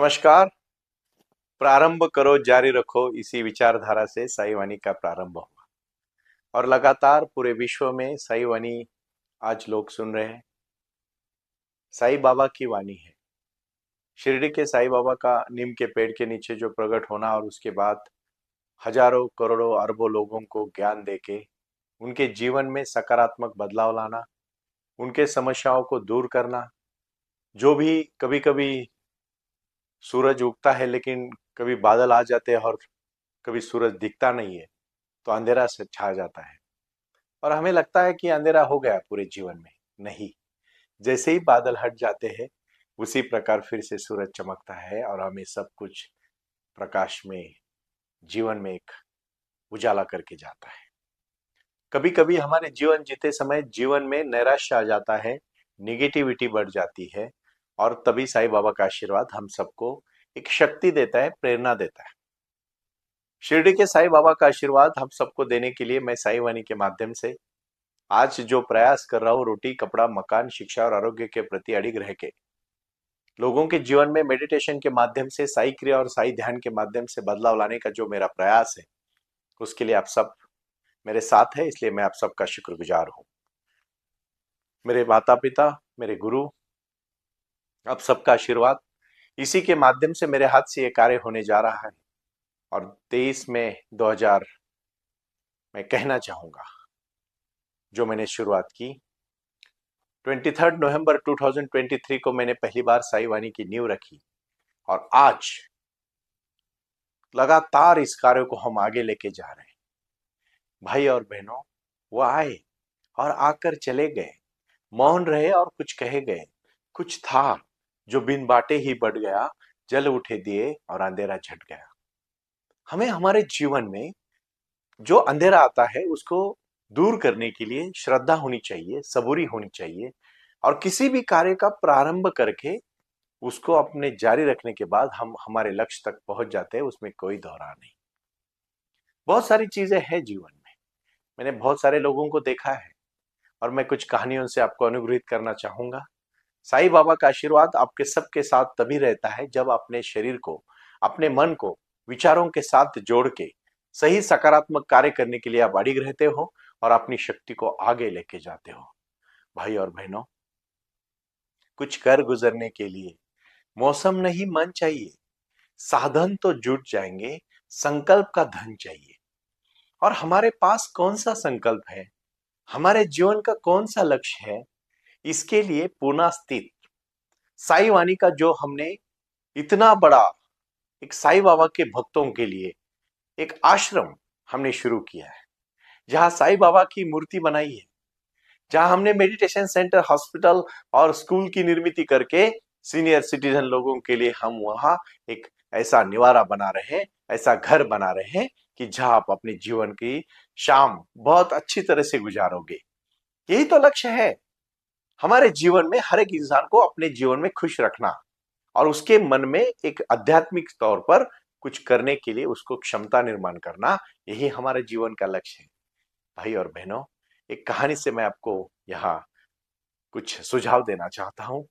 नमस्कार। प्रारंभ करो जारी रखो, इसी विचारधारा से साई वाणी का प्रारंभ हुआ और लगातार पूरे विश्व में साई वाणी आज लोग सुन रहे हैं। साई बाबा की वाणी है। शिरडी के साई बाबा का नीम के पेड़ के नीचे जो प्रकट होना और उसके बाद हजारों करोड़ों अरबों लोगों को ज्ञान देके उनके जीवन में सकारात्मक बदलाव लाना, उनके समस्याओं को दूर करना। जो भी कभी कभी सूरज उगता है लेकिन कभी बादल आ जाते हैं और कभी सूरज दिखता नहीं है, तो अंधेरा से छा जाता है और हमें लगता है कि अंधेरा हो गया पूरे जीवन में। नहीं, जैसे ही बादल हट जाते हैं उसी प्रकार फिर से सूरज चमकता है और हमें सब कुछ प्रकाश में, जीवन में एक उजाला करके जाता है। कभी कभी हमारे जीवन जीते समय जीवन में नैराश्य आ जाता है, निगेटिविटी बढ़ जाती है और तभी साईं बाबा का आशीर्वाद हम सबको एक शक्ति देता है, प्रेरणा देता है। शिरडी के साईं बाबा का आशीर्वाद हम सबको देने के लिए मैं साईं वाणी के माध्यम से आज जो प्रयास कर रहा हूँ, रोटी कपड़ा मकान शिक्षा और आरोग्य के प्रति अड़िग रह के लोगों के जीवन में मेडिटेशन के माध्यम से, साई क्रिया और साई ध्यान के माध्यम से बदलाव लाने का जो मेरा प्रयास है, उसके लिए आप सब मेरे साथ है, इसलिए मैं आप सबका शुक्रगुजार हूँ। मेरे माता पिता, मेरे गुरु, आप सबका आशीर्वाद, इसी के माध्यम से मेरे हाथ से ये कार्य होने जा रहा है। और 23 मई 2000 मैं कहना चाहूंगा, जो मैंने शुरुआत की 23 नवंबर 2023 को मैंने पहली बार साई वाणी की नींव रखी और आज लगातार इस कार्य को हम आगे लेके जा रहे हैं। भाई और बहनों, वो आए और आकर चले गए, मौन रहे और कुछ कहे गए। कुछ था जो बिन बाटे ही बढ़ गया, जल उठे दिए और अंधेरा झट गया। हमें हमारे जीवन में जो अंधेरा आता है उसको दूर करने के लिए श्रद्धा होनी चाहिए, सबूरी होनी चाहिए और किसी भी कार्य का प्रारंभ करके उसको अपने जारी रखने के बाद हम हमारे लक्ष्य तक पहुंच जाते हैं, उसमें कोई दोहरा नहीं। बहुत सारी चीजें हैं जीवन में, मैंने बहुत सारे लोगों को देखा है और मैं कुछ कहानियों से आपको अनुग्रहित करना चाहूंगा। साईं बाबा का आशीर्वाद आपके सबके साथ तभी रहता है जब अपने शरीर को, अपने मन को विचारों के साथ जोड़ के सही सकारात्मक कार्य करने के लिए आप अड़िग रहते हो और अपनी शक्ति को आगे लेके जाते हो। भाई और बहनों, कुछ कर गुजरने के लिए मौसम नहीं मन चाहिए, साधन तो जुट जाएंगे, संकल्प का धन चाहिए। और हमारे पास कौन सा संकल्प है, हमारे जीवन का कौन सा लक्ष्य है, इसके लिए पुनः स्थित साई वाणी का जो हमने इतना बड़ा एक साई बाबा के भक्तों के लिए एक आश्रम हमने शुरू किया है, जहां साई बाबा की मूर्ति बनाई है, जहां हमने मेडिटेशन सेंटर, हॉस्पिटल और स्कूल की निर्मित करके सीनियर सिटीजन लोगों के लिए हम वहां एक ऐसा निवारा बना रहे हैं, ऐसा घर बना रहे हैं कि जहां आप अपने जीवन की शाम बहुत अच्छी तरह से गुजारोगे। यही तो लक्ष्य है हमारे जीवन में, हर एक इंसान को अपने जीवन में खुश रखना और उसके मन में एक आध्यात्मिक तौर पर कुछ करने के लिए उसको क्षमता निर्माण करना, यही हमारे जीवन का लक्ष्य है। भाई और बहनों, एक कहानी से मैं आपको यहाँ कुछ सुझाव देना चाहता हूँ,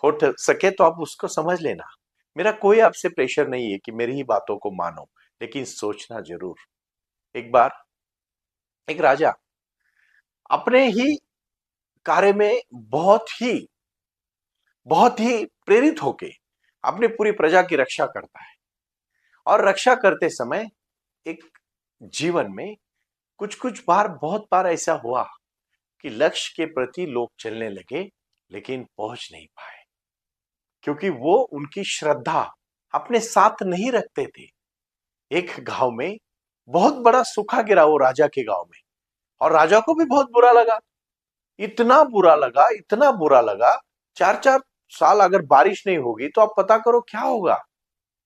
हो सके तो आप उसको समझ लेना। मेरा कोई आपसे प्रेशर नहीं है कि मेरी ही बातों को मानो, लेकिन सोचना जरूर। एक बार एक राजा अपने ही कार्य में बहुत ही प्रेरित होके अपने पूरी प्रजा की रक्षा करता है और रक्षा करते समय एक जीवन में कुछ कुछ बार, बहुत बार ऐसा हुआ कि लक्ष्य के प्रति लोग चलने लगे लेकिन पहुंच नहीं पाए, क्योंकि वो उनकी श्रद्धा अपने साथ नहीं रखते थे। एक गांव में बहुत बड़ा सूखा गिरा, वो राजा के गांव में, और राजा को भी बहुत बुरा लगा। इतना बुरा लगा, इतना बुरा लगा, 4-4 साल अगर बारिश नहीं होगी तो आप पता करो क्या होगा।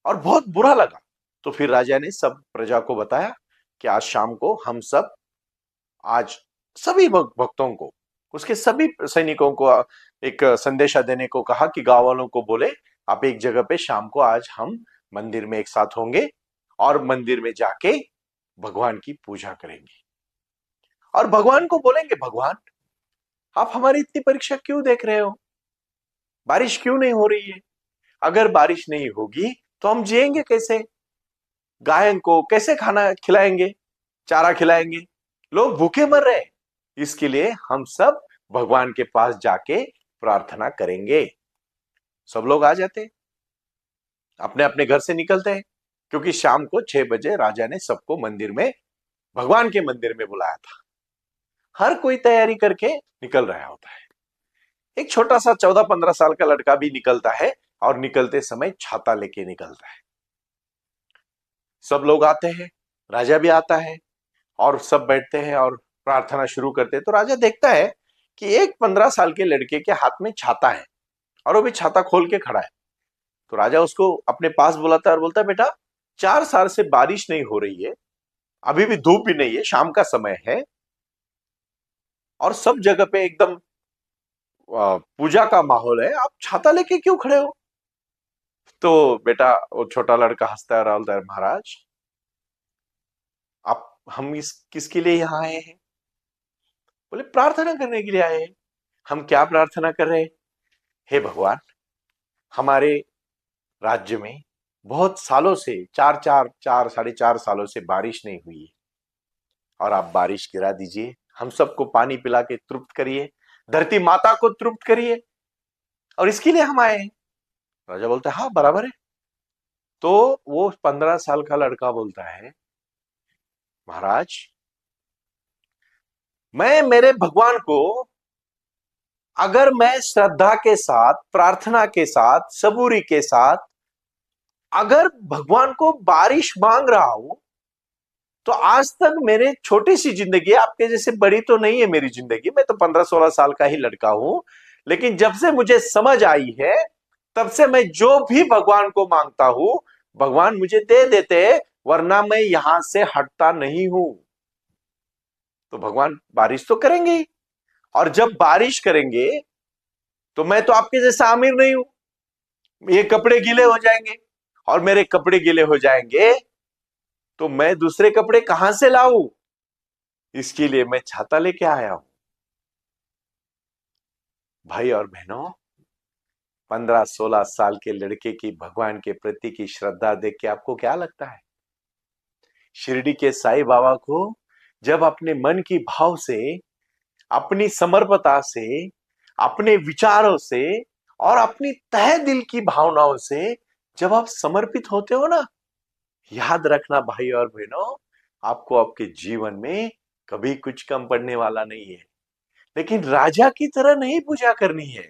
और बहुत बुरा लगा। तो फिर राजा ने सब प्रजा को बताया कि आज शाम को हम सब, आज सभी भक्तों को, उसके सभी सैनिकों को एक संदेशा देने को कहा कि गांव वालों को बोले आप एक जगह पे शाम को आज हम मंदिर में एक साथ होंगे और मंदिर में जाके भगवान की पूजा करेंगे और भगवान को बोलेंगे, भगवान आप हमारी इतनी परीक्षा क्यों देख रहे हो, बारिश क्यों नहीं हो रही है, अगर बारिश नहीं होगी तो हम जिएंगे कैसे? गाय को कैसे खाना खिलाएंगे, चारा खिलाएंगे? लोग भूखे मर रहे हैं। इसके लिए हम सब भगवान के पास जाके प्रार्थना करेंगे। सब लोग आ जाते हैं, अपने अपने घर से निकलते हैं, क्योंकि शाम को 6 बजे राजा ने सबको मंदिर में, भगवान के मंदिर में बुलाया था। हर कोई तैयारी करके निकल रहा होता है। एक छोटा सा 14-15 साल का लड़का भी निकलता है और निकलते समय छाता लेके निकलता है। सब लोग आते हैं, राजा भी आता है और सब बैठते हैं और प्रार्थना शुरू करते हैं। तो राजा देखता है कि एक 15 साल के लड़के के हाथ में छाता है और वो भी छाता खोल के खड़ा है। तो राजा उसको अपने पास बुलाता है और बोलता है, बेटा 4 साल से बारिश नहीं हो रही है, अभी भी धूप भी नहीं है, शाम का समय है और सब जगह पे एकदम पूजा का माहौल है, आप छाता लेके क्यों खड़े हो? तो बेटा वो छोटा लड़का हंसता है और बोलता है, महाराज आप, हम इस किसके लिए यहाँ आए हैं? बोले प्रार्थना करने के लिए आए हैं। हम क्या प्रार्थना कर रहे हैं? हे भगवान, हमारे राज्य में बहुत सालों से, 4-4 साढ़े 4 सालों से बारिश नहीं हुई है और आप बारिश गिरा दीजिए, हम सबको पानी पिला के तृप्त करिए, धरती माता को तृप्त करिए, और इसके लिए हम आए हैं। राजा बोलता है, हाँ बराबर है। तो वो 15 साल का लड़का बोलता है, महाराज मैं मेरे भगवान को, अगर मैं श्रद्धा के साथ, प्रार्थना के साथ, सबूरी के साथ अगर भगवान को बारिश मांग रहा हूं, तो आज तक मेरे छोटी सी जिंदगी, आपके जैसे बड़ी तो नहीं है मेरी जिंदगी, मैं तो 15-16 साल का ही लड़का हूं, लेकिन जब से मुझे समझ आई है तब से मैं जो भी भगवान को मांगता हूं, भगवान मुझे दे देते हैं, वरना मैं यहां से हटता नहीं हूं। तो भगवान बारिश तो करेंगे ही, और जब बारिश करेंगे तो मैं तो आपके जैसा अमीर नहीं हूं, ये कपड़े गीले हो जाएंगे, और मेरे कपड़े गीले हो जाएंगे तो मैं दूसरे कपड़े कहां से लाऊं? इसके लिए मैं छाता लेके आया हूं। भाई और बहनों, 15-16 साल के लड़के की भगवान के प्रति की श्रद्धा देख के आपको क्या लगता है? शिरडी के साईं बाबा को जब अपने मन की भाव से, अपनी समर्पता से, अपने विचारों से और अपनी तहे दिल की भावनाओं से जब आप समर्पित होते हो ना, याद रखना भाई और बहनों, आपको आपके जीवन में कभी कुछ कम पड़ने वाला नहीं है। लेकिन राजा की तरह नहीं पूजा करनी है,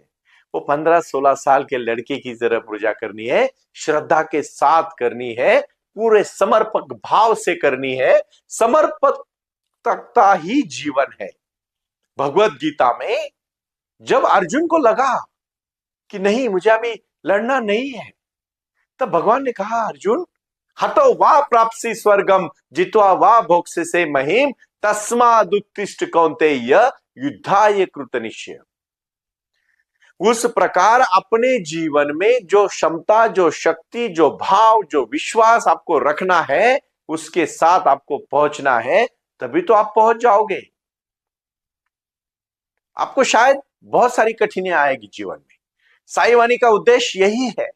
वो 15-16 साल के लड़के की तरह पूजा करनी है, श्रद्धा के साथ करनी है, पूरे समर्पक भाव से करनी है। समर्पकता ही जीवन है। भगवत गीता में जब अर्जुन को लगा कि नहीं, मुझे अभी लड़ना नहीं है, तब भगवान ने कहा, अर्जुन हतो वा प्राप्सी स्वर्गम जित्वा वा भोक्ष्यसे महीम तस्मादुत्तिष्ठ कौन्तेय युद्धाय कृतनिश्चय। उस प्रकार अपने जीवन में जो क्षमता, जो शक्ति, जो भाव, जो विश्वास आपको रखना है, उसके साथ आपको पहुंचना है, तभी तो आप पहुंच जाओगे। आपको शायद बहुत सारी कठिनाइयां आएगी जीवन में। साईं वाणी का उद्देश्य यही है।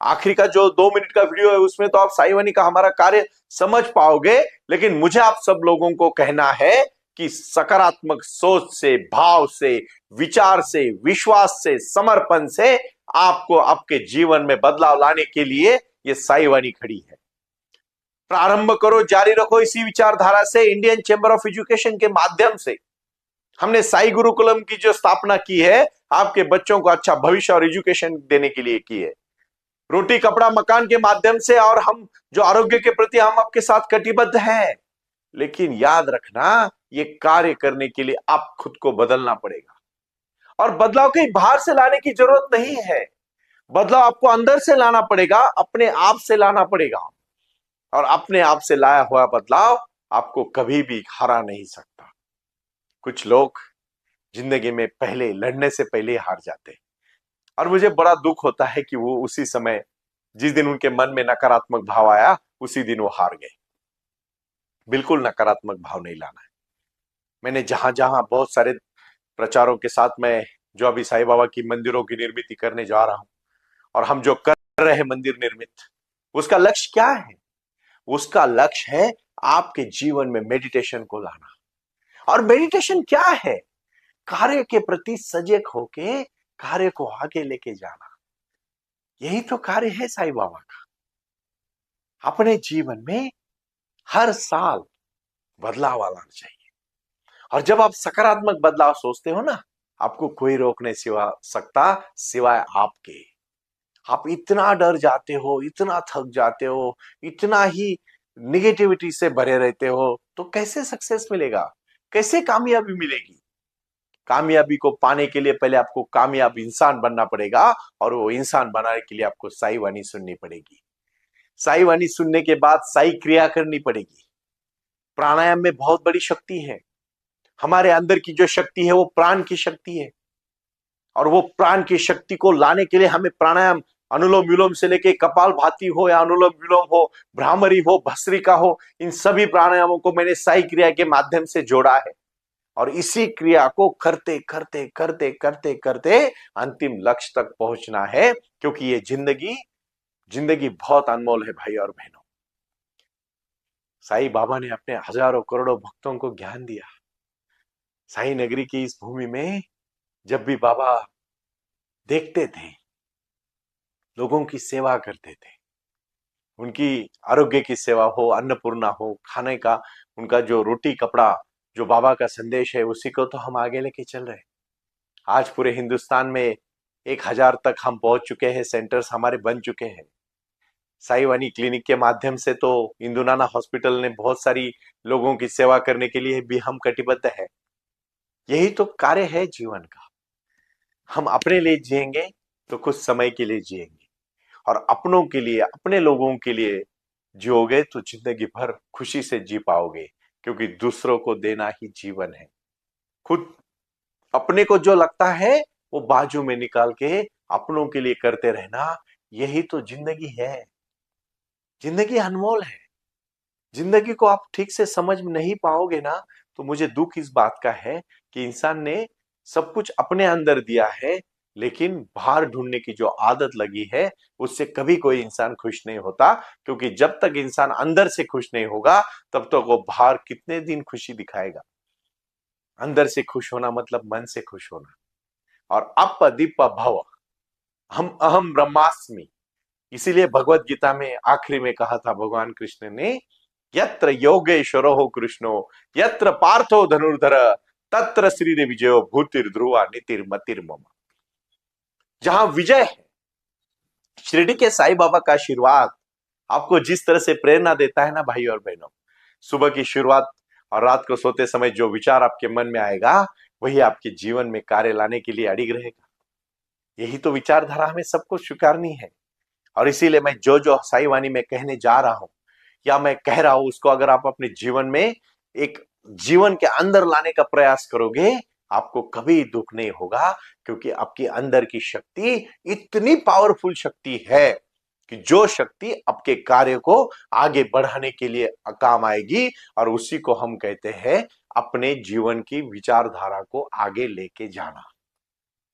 आखिरी का जो 2 मिनट का वीडियो है उसमें तो आप साईं वाणी का हमारा कार्य समझ पाओगे, लेकिन मुझे आप सब लोगों को कहना है कि सकारात्मक सोच से, भाव से, विचार से, विश्वास से, समर्पण से आपको आपके जीवन में बदलाव लाने के लिए ये साईं वाणी खड़ी है। प्रारंभ करो, जारी रखो इसी विचारधारा से। इंडियन चैंबर ऑफ एजुकेशन के माध्यम से हमने साई गुरुकुलम की जो स्थापना की है, आपके बच्चों को अच्छा भविष्य और एजुकेशन देने के लिए की है। रोटी कपड़ा मकान के माध्यम से, और हम जो आरोग्य के प्रति हम आपके साथ कटिबद्ध हैं। लेकिन याद रखना, ये कार्य करने के लिए आप खुद को बदलना पड़ेगा, और बदलाव कहीं बाहर से लाने की जरूरत नहीं है। बदलाव आपको अंदर से लाना पड़ेगा, अपने आप से लाना पड़ेगा, और अपने आप से लाया हुआ बदलाव आपको कभी भी हरा नहीं सकता। कुछ लोग जिंदगी में पहले, लड़ने से पहले हार जाते हैं, और मुझे बड़ा दुख होता है कि वो उसी समय, जिस दिन उनके मन में नकारात्मक भाव आया, उसी दिन वो हार गए। बिल्कुल नकारात्मक भाव नहीं लाना है। मैंने जहां जहां बहुत सारे प्रचारों के साथ मैं जो अभी साईं बाबा की मंदिरों की निर्मित करने जा रहा हूं, और हम जो कर कर रहे मंदिर निर्मित, उसका लक्ष्य क्या है? उसका लक्ष्य है आपके जीवन में मेडिटेशन को लाना। और मेडिटेशन क्या है? कार्य के प्रति सजग होके कार्य को आगे लेके जाना। यही तो कार्य है साईं बाबा का। अपने जीवन में हर साल बदलाव आना चाहिए। और जब आप सकारात्मक बदलाव सोचते हो ना, आपको कोई रोक नहीं सकता सिवाय आपके। आप इतना डर जाते हो, इतना थक जाते हो, इतना ही निगेटिविटी से भरे रहते हो, तो कैसे सक्सेस मिलेगा? कैसे कामयाबी मिलेगी? कामयाबी को पाने के लिए पहले आपको कामयाब इंसान बनना पड़ेगा, और वो इंसान बनाने के लिए आपको साई वाणी सुननी पड़ेगी। साई वाणी सुनने के बाद साई क्रिया करनी पड़ेगी। प्राणायाम में बहुत बड़ी शक्ति है। हमारे अंदर की जो शक्ति है वो प्राण की शक्ति है, और वो प्राण की शक्ति को लाने के लिए हमें प्राणायाम, अनुलोम विलोम से लेके कपालभाति हो या अनुलोम विलोम हो, भ्रामरी हो, भस्त्रिका हो, इन सभी प्राणायामों को मैंने साई क्रिया के माध्यम से जोड़ा है। और इसी क्रिया को करते करते करते करते करते अंतिम लक्ष्य तक पहुंचना है, क्योंकि ये जिंदगी बहुत अनमोल है भाई और बहनों। साईं बाबा ने अपने हजारों करोड़ों भक्तों को ज्ञान दिया। साई नगरी की इस भूमि में जब भी बाबा देखते थे, लोगों की सेवा करते थे, उनकी आरोग्य की सेवा हो, अन्नपूर्णा हो, खाने का उनका जो रोटी कपड़ा, जो बाबा का संदेश है, उसी को तो हम आगे लेके चल रहे हैं। आज पूरे हिंदुस्तान में 1000 तक हम पहुंच चुके हैं, सेंटर्स हमारे बन चुके हैं। साई वाणी क्लिनिक के माध्यम से तो इंदुनाना हॉस्पिटल ने बहुत सारी लोगों की सेवा करने के लिए भी हम कटिबद्ध है। यही तो कार्य है जीवन का। हम अपने लिए जिएंगे तो कुछ समय के लिए जिएंगे, और अपनों के लिए, अपने लोगों के लिए जियोगे तो जिंदगी भर खुशी से जी पाओगे, क्योंकि दूसरों को देना ही जीवन है। खुद अपने को जो लगता है वो बाजू में निकाल के अपनों के लिए करते रहना, यही तो जिंदगी है। जिंदगी अनमोल है। जिंदगी को आप ठीक से समझ नहीं पाओगे ना, तो मुझे दुख इस बात का है कि इंसान ने सब कुछ अपने अंदर दिया है, लेकिन बाहर ढूंढने की जो आदत लगी है, उससे कभी कोई इंसान खुश नहीं होता। क्योंकि जब तक इंसान अंदर से खुश नहीं होगा, तब तक वो बाहर कितने दिन खुशी दिखाएगा। अंदर से खुश होना मतलब मन से खुश होना। और अप दीप भव हम अहम ब्रह्मास्मि, इसीलिए भगवत गीता में आखिरी में कहा था भगवान कृष्ण ने, यत्र योगेश्वरो कृष्णो यत्र पार्थो धनुर्धर तत्र श्री विजयो भूतिर ध्रुवा नीतिर्मतिर्मम। जहां विजय है, शिरडी के साईं बाबा का आशीर्वाद आपको जिस तरह से प्रेरणा देता है ना भाई और बहनों, सुबह की शुरुआत और रात को सोते समय जो विचार आपके मन में आएगा, वही आपके जीवन में कार्य लाने के लिए अड़िग रहेगा। यही तो विचारधारा हमें सबको स्वीकारनी है। और इसीलिए मैं जो साईं वाणी में कहने जा रहा हूं या मैं कह रहा हूं, उसको अगर आप अपने जीवन में एक जीवन के अंदर लाने का प्रयास करोगे, आपको कभी दुख नहीं होगा। क्योंकि आपके अंदर की शक्ति इतनी पावरफुल शक्ति है कि जो शक्ति आपके कार्य को आगे बढ़ाने के लिए काम आएगी। और उसी को हम कहते हैं अपने जीवन की विचारधारा को आगे लेके जाना।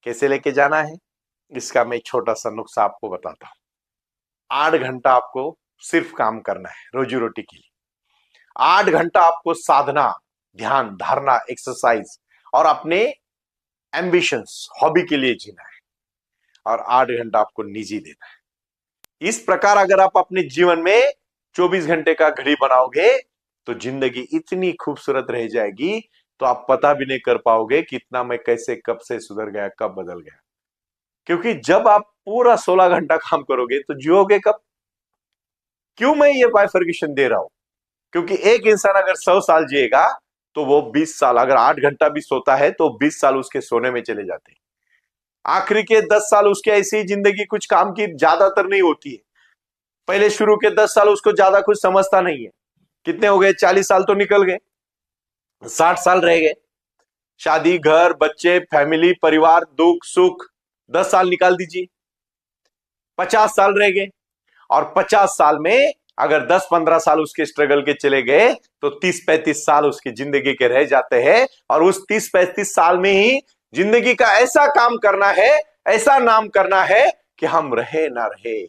कैसे लेके जाना है, इसका मैं छोटा सा नुस्खा आपको बताता हूं। 8 घंटा आपको सिर्फ काम करना है रोजी रोटी के लिए। 8 घंटा आपको साधना, ध्यान, धारणा, एक्सरसाइज और अपने एम्बिशंस, हॉबी के लिए जीना है। और 8 घंटा आपको निजी देना है। इस प्रकार अगर आप अपने जीवन में 24 घंटे का घड़ी बनाओगे, तो जिंदगी इतनी खूबसूरत रह जाएगी, तो आप पता भी नहीं कर पाओगे कि इतना मैं कैसे, कब से सुधर गया, कब बदल गया। क्योंकि जब आप पूरा 16 घंटा काम करोगे तो जियोगे कब? क्यों मैं ये बाइफर्केशन दे रहा हूं? क्योंकि एक इंसान अगर 100 साल जिएगा तो वो 20 साल, अगर 8 घंटा भी सोता है तो 20 साल उसके सोने में चले जाते हैं। आखिरी के 10 साल उसके ऐसी जिंदगी कुछ काम की ज्यादातर नहीं होती है। पहले शुरू के 10 साल उसको ज्यादा कुछ समझता नहीं है। कितने हो गए? 40 साल तो निकल गए, 60 साल रह गए। शादी, घर, बच्चे, फैमिली, परिवार, दुख सुख, 10 साल निकाल दीजिए, 50 साल रह गए। और 50 साल में अगर 10-15 साल उसके स्ट्रगल के चले गए, तो 30-35 साल उसकी जिंदगी के रह जाते हैं। और उस 30-35 साल में ही जिंदगी का ऐसा काम करना है, ऐसा नाम करना है कि हम रहे ना रहे,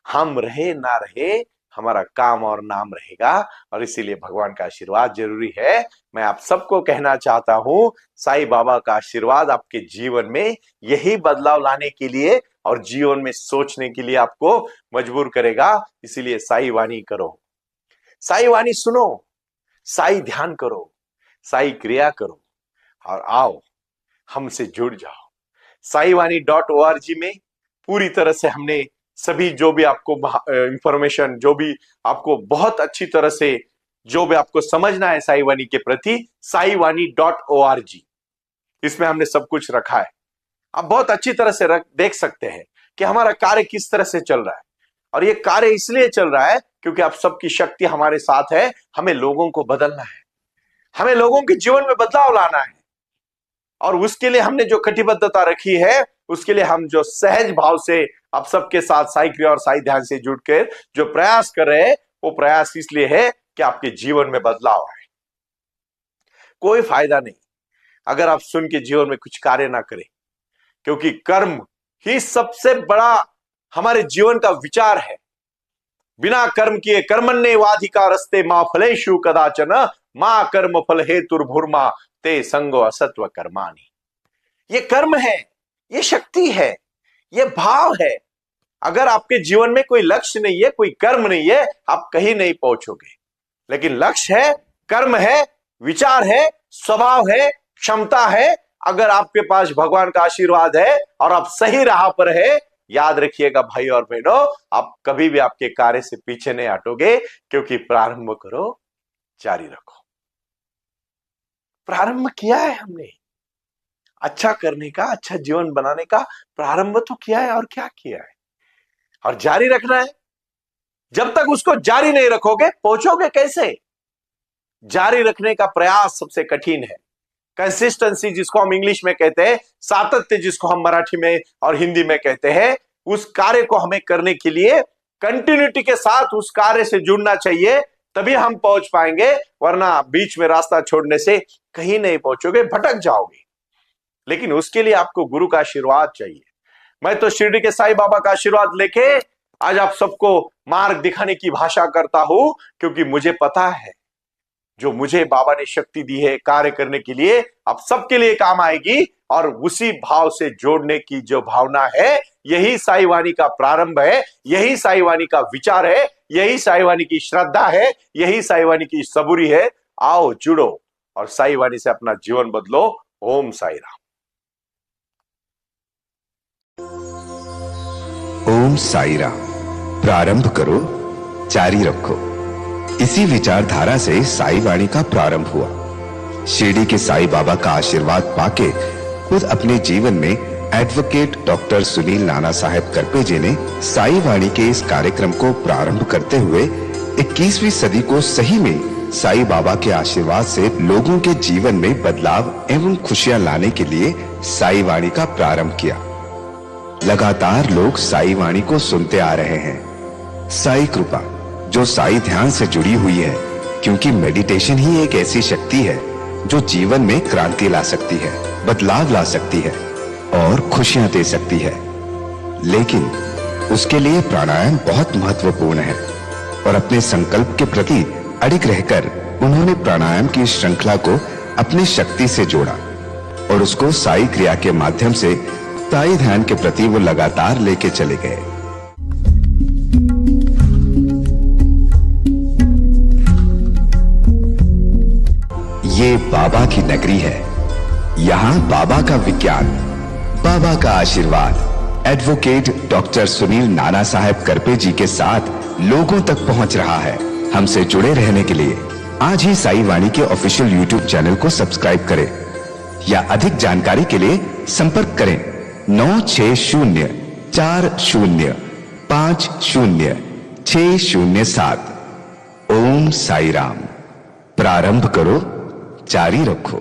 हम रहे ना रहे, हमारा काम और नाम रहेगा। और इसीलिए भगवान का आशीर्वाद जरूरी है। मैं आप सबको कहना चाहता हूं, साईं बाबा का आशीर्वाद आपके जीवन में यही बदलाव लाने के लिए और जीवन में सोचने के लिए आपको मजबूर करेगा। इसीलिए साई वाणी करो, साई वाणी सुनो, साई ध्यान करो, साई क्रिया करो और आओ हमसे जुड़ जाओ। saiwani.org में पूरी तरह से हमने सभी जो भी आपको इंफॉर्मेशन, जो भी आपको बहुत अच्छी तरह से जो भी आपको समझना है साई वाणी के प्रति, saiwani.org, इसमें हमने सब कुछ रखा है। आप बहुत अच्छी तरह से देख सकते हैं कि हमारा कार्य किस तरह से चल रहा है। और ये कार्य इसलिए चल रहा है क्योंकि आप सबकी शक्ति हमारे साथ है। हमें लोगों को बदलना है, हमें लोगों के जीवन में बदलाव लाना है। और उसके लिए हमने जो कटिबद्धता रखी है, उसके लिए हम जो सहज भाव से आप सबके साथ साई क्रिया और साई ध्यान से जुड़कर जो प्रयास कर रहे हैं, वो प्रयास इसलिए है कि आपके जीवन में बदलाव आए। कोई फायदा नहीं अगर आप सुन के जीवन में कुछ कार्य ना करें, क्योंकि कर्म ही सबसे बड़ा हमारे जीवन का विचार है। बिना कर्म किए कर्मण्येवाधिकारस्ते मा फलेषु कदाचन मा कर्म फल हेतुर्भुर्मा ते संगो असत्व कर्माणि। ये कर्म है, ये शक्ति है, ये भाव है। अगर आपके जीवन में कोई लक्ष्य नहीं है, कोई कर्म नहीं है, आप कहीं नहीं पहुंचोगे। लेकिन लक्ष्य है, कर्म है, विचार है, स्वभाव है, क्षमता है। अगर आपके पास भगवान का आशीर्वाद है और आप सही राह पर है, याद रखिएगा भाई और बहनों, आप कभी भी आपके कार्य से पीछे नहीं हटोगे। क्योंकि प्रारंभ करो, जारी रखो। प्रारंभ किया है हमने अच्छा करने का, अच्छा जीवन बनाने का प्रारंभ तो किया है। और क्या किया है, और जारी रखना है। जब तक उसको जारी नहीं रखोगे, पहुंचोगे कैसे? जारी रखने का प्रयास सबसे कठिन है। कंसिस्टेंसी जिसको हम इंग्लिश में कहते हैं, सातत्य जिसको हम मराठी में और हिंदी में कहते हैं, उस कार्य को हमें करने के लिए कंटिन्यूटी के साथ उस कार्य से जुड़ना चाहिए, तभी हम पहुंच पाएंगे। वरना बीच में रास्ता छोड़ने से कहीं नहीं पहुंचोगे, भटक जाओगे। लेकिन उसके लिए आपको गुरु का आशीर्वाद चाहिए। मैं तो शिरडी के साईं बाबा का आशीर्वाद लेके आज आप सबको मार्ग दिखाने की भाषा करता हूं, क्योंकि मुझे पता है जो मुझे बाबा ने शक्ति दी है कार्य करने के लिए, आप सबके लिए काम आएगी। और उसी भाव से जोड़ने की जो भावना है, यही साई वाणी का प्रारंभ है, यही साई वाणी का विचार है, यही साई वाणी की श्रद्धा है, यही साई वाणी की सबूरी है। आओ जुड़ो और साई वाणी से अपना जीवन बदलो। ओम साई राम। ओम साई राम। प्रारंभ करो, जारी रखो। इसी विचारधारा से साई वाणी का प्रारंभ हुआ। शिरडी के साई बाबा का आशीर्वाद पाके खुद अपने जीवन में एडवोकेट डॉक्टर सुनील नाना साहेब करपे जी ने साई वाणी के इस कार्यक्रम को प्रारंभ करते हुए 21वीं सदी को सही में साई बाबा के आशीर्वाद से लोगों के जीवन में बदलाव एवं खुशियां लाने के लिए साई वाणी का प्रारंभ किया। लगातार लोग साई वाणी को सुनते आ रहे हैं। साई कृपा जो साई ध्यान से जुड़ी हुई है, क्योंकि मेडिटेशन ही एक ऐसी शक्ति है जो जीवन में क्रांति ला सकती है, बदलाव ला सकती है और खुशियां दे सकती है। लेकिन उसके लिए प्राणायाम बहुत महत्वपूर्ण है। और अपने संकल्प के प्रति अडिग रहकर उन्होंने प्राणायाम की श्रृंखला को अपनी शक्ति से जोड़ा और उसको साई क्रिया के माध्यम से साई ध्यान के प्रति वो लगातार लेके चले गए। ये बाबा की नगरी है। यहाँ बाबा का विज्ञान, बाबा का आशीर्वाद एडवोकेट डॉक्टर सुनील नाना साहेब करपे जी के साथ लोगों तक पहुंच रहा है। हमसे जुड़े रहने के लिए आज ही साई वाणी के ऑफिशियल यूट्यूब चैनल को सब्सक्राइब करें या अधिक जानकारी के लिए संपर्क करें 960 40 50 607। ओम साई राम। प्रारंभ करो, जारी रखो।